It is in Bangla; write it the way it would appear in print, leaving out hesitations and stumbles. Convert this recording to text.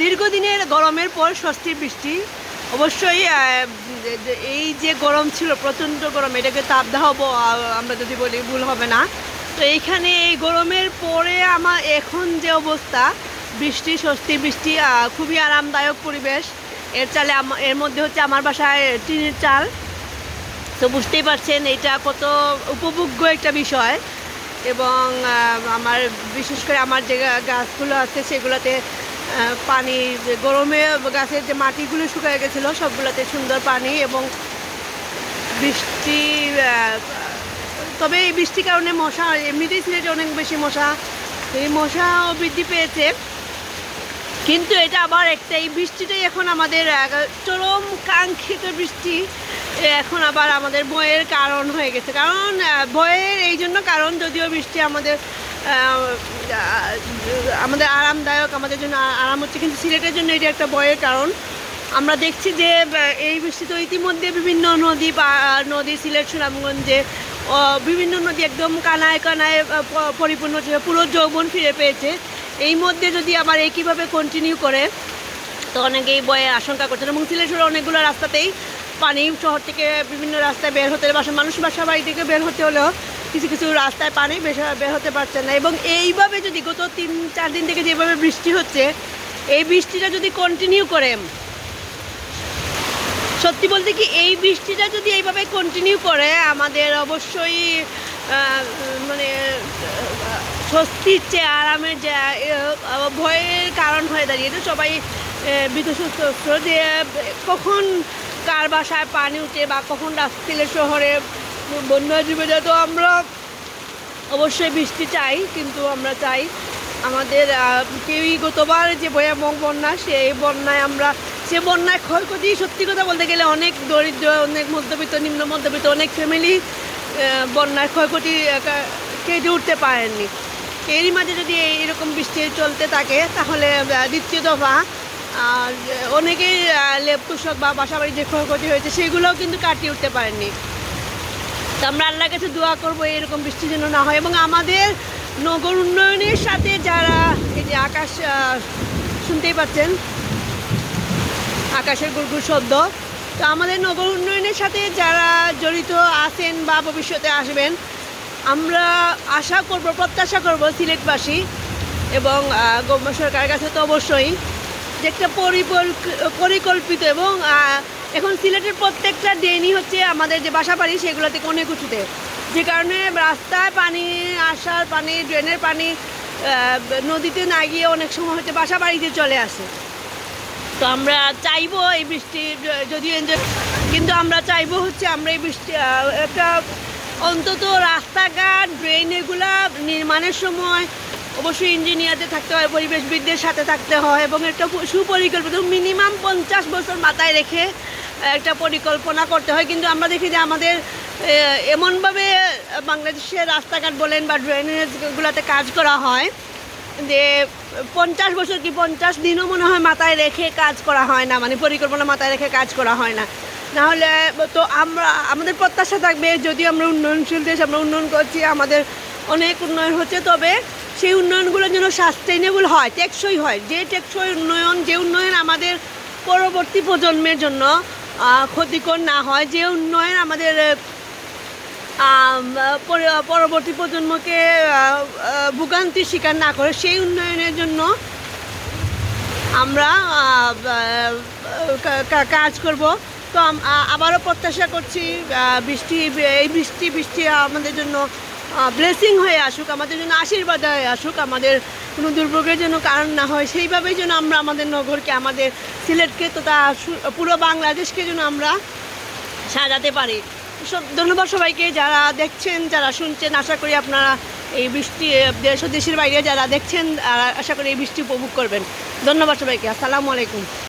দীর্ঘদিনের গরমের পর স্বস্তির বৃষ্টি। অবশ্যই এই যে গরম ছিল, প্রচণ্ড গরম, এটাকে তাপদাহ আমরা যদি বলি ভুল হবে না। তো এইখানে এই গরমের পরে আমার এখন যে অবস্থা, বৃষ্টি, স্বস্তির বৃষ্টি, খুবই আরামদায়ক পরিবেশ। এর মধ্যে হচ্ছে আমার বাসায় টিনের চাল। তো বুঝতেই পারছেন এটা কত উপভোগ্য একটা বিষয়। এবং আমার বিশেষ করে আমার যে গাছগুলো আছে সেগুলোতে পানি, গরমে গাছের যে মাটিগুলো শুকিয়ে গেছিলো সবগুলোতে সুন্দর পানি এবং বৃষ্টি। তবে এই বৃষ্টির কারণে মশা, এমনিতেই সিলেটে অনেক বেশি মশা, এই মশাও বৃদ্ধি পেয়েছে। কিন্তু এটা আবার এই বৃষ্টিটাই এখন আমাদের চরম কাঙ্ক্ষিত বৃষ্টি এখন আবার আমাদের ভয়ের কারণ হয়ে গেছে। কারণ ভয়ের এই জন্য কারণ, যদিও বৃষ্টি আমাদের আরামদায়ক, আমাদের জন্য আরাম হচ্ছে, কিন্তু সিলেটের জন্য এটা একটা ভয়ের কারণ। আমরা দেখছি যে এই বৃষ্টি তো ইতিমধ্যে বিভিন্ন নদী সিলেট সুনামগঞ্জে বিভিন্ন নদী একদম কানায় কানায় পরিপূর্ণ, পুরো যৌবন ফিরে পেয়েছে। এই মধ্যে যদি আবার একইভাবে কন্টিনিউ করে তো অনেকেই ভয়ে আশঙ্কা করছেন। এবং সিলেটের অনেকগুলো রাস্তাতেই পানি, শহর থেকে বিভিন্ন রাস্তায় বের হতে, মানুষ বাসা বাড়ি থেকে বের হতে হলেও কিছু কিছু রাস্তায় পানি বের হতে পারছে না। এবং এইভাবে যদি গত 3-4 দিন থেকে যেভাবে বৃষ্টি হচ্ছে, এই বৃষ্টিটা যদি কন্টিনিউ করে, সত্যি বলতে কি এই বৃষ্টিটা যদি এইভাবে কন্টিনিউ করে আমাদের অবশ্যই মানে স্বস্তির চেয়ে আরামের যে ভয়ের কারণ হয়ে দাঁড়িয়েছে। সবাই বিতস্ত যে কখন কার বাসায় পানি উঠে বা কখন সিলেট শহরে বন্যা জীবে যায়। তো আমরা অবশ্যই বৃষ্টি চাই, কিন্তু আমরা চাই আমাদের কেউই গতবার যে ভয়াবহ বন্যা, সে বন্যায় ক্ষয়ক্ষতি, সত্যি কথা বলতে গেলে অনেক দরিদ্র, অনেক মধ্যবিত্ত, নিম্ন মধ্যবিত্ত অনেক ফ্যামিলি বন্যার ক্ষয়ক্ষতি কেটে উঠতে পারেননি। এরই মাঝে যদি এইরকম বৃষ্টি চলতে থাকে তাহলে দ্বিতীয় দফা অনেকেই লেপ তুষক বা বাসাবাড়ির যে ক্ষয়ক্ষতি হয়েছে সেগুলোও কিন্তু কাটিয়ে উঠতে পারেননি। তো আমরা আল্লাহর কাছে দোয়া করবো এরকম বৃষ্টি যেন না হয়। এবং আমাদের নগর উন্নয়নের সাথে যারা, এই যে আকাশ শুনতেই পাচ্ছেন, আকাশের গুড়গুড় শব্দ, তো আমাদের নগর উন্নয়নের সাথে যারা জড়িত আছেন বা ভবিষ্যতে আসবেন, আমরা আশা করব, প্রত্যাশা করব সিলেটবাসী এবং সরকারের কাছে তো অবশ্যই যে একটা পরিকল্পিত এবং এখন সিলেটের প্রত্যেকটা ড্রেনই হচ্ছে আমাদের যে বাসা বাড়ি সেগুলো থেকে অনেক উঁচুতে, যে কারণে রাস্তায় পানি আসার পানি, ড্রেনের পানি নদীতে না গিয়ে অনেক সময় হচ্ছে বাসা বাড়িতে চলে আসে। তো আমরা চাইবো এই বৃষ্টি যদিও কিন্তু আমরা চাইবো হচ্ছে আমরা এই বৃষ্টি একটা অন্তত রাস্তাঘাট, ড্রেন এগুলা নির্মাণের সময় অবশ্যই ইঞ্জিনিয়ারদের থাকতে হয়, পরিবেশবিদদের সাথে থাকতে হয় এবং একটা সুপরিকল্পিত মিনিমাম 50 বছর মাথায় রেখে একটা পরিকল্পনা করতে হয়। কিন্তু আমরা দেখি যে আমাদের এমনভাবে বাংলাদেশের রাস্তাঘাট বলেন বা ড্রেনেজগুলোতে কাজ করা হয় যে 50 বছর কি 50 দিনও মনে হয় মাথায় রেখে কাজ করা হয় না, মানে পরিকল্পনা মাথায় রেখে কাজ করা হয় না। নাহলে তো আমাদের প্রত্যাশা থাকবে, যদি আমরা উন্নয়নশীল দেশ, আমরা উন্নয়ন করছি, আমাদের অনেক উন্নয়ন হচ্ছে, তবে সেই উন্নয়নগুলো যেন সাস্টেইনেবল হয়, টেকসই হয়। যে টেকসই উন্নয়ন, যে উন্নয়ন আমাদের পরবর্তী প্রজন্মের জন্য ক্ষতিকর না হয়, যে উন্নয়ন আমাদের পরবর্তী প্রজন্মকে ভোগান্তির শিকার না করে, সেই উন্নয়নের জন্য আমরা কাজ করব। তো আবারও প্রত্যাশা করছি এই বৃষ্টি আমাদের জন্য ব্লেসিং হয়ে আসুক, আমাদের জন্য আশীর্বাদ হয়ে আসুক, আমাদের কোনো দুর্ভোগের জন্য কারণ না হয়। সেইভাবেই যেন আমরা আমাদের নগরকে, আমাদের সিলেটকে তথা পুরো বাংলাদেশকে যেন আমরা সাজাতে পারি। ধন্যবাদ সবাইকে, যারা দেখছেন, যারা শুনছেন। আশা করি আপনারা এই বৃষ্টি দেশের বাইরে যারা দেখছেন, আশা করি এই বৃষ্টি উপভোগ করবেন। ধন্যবাদ সবাইকে। আসসালামু আলাইকুম।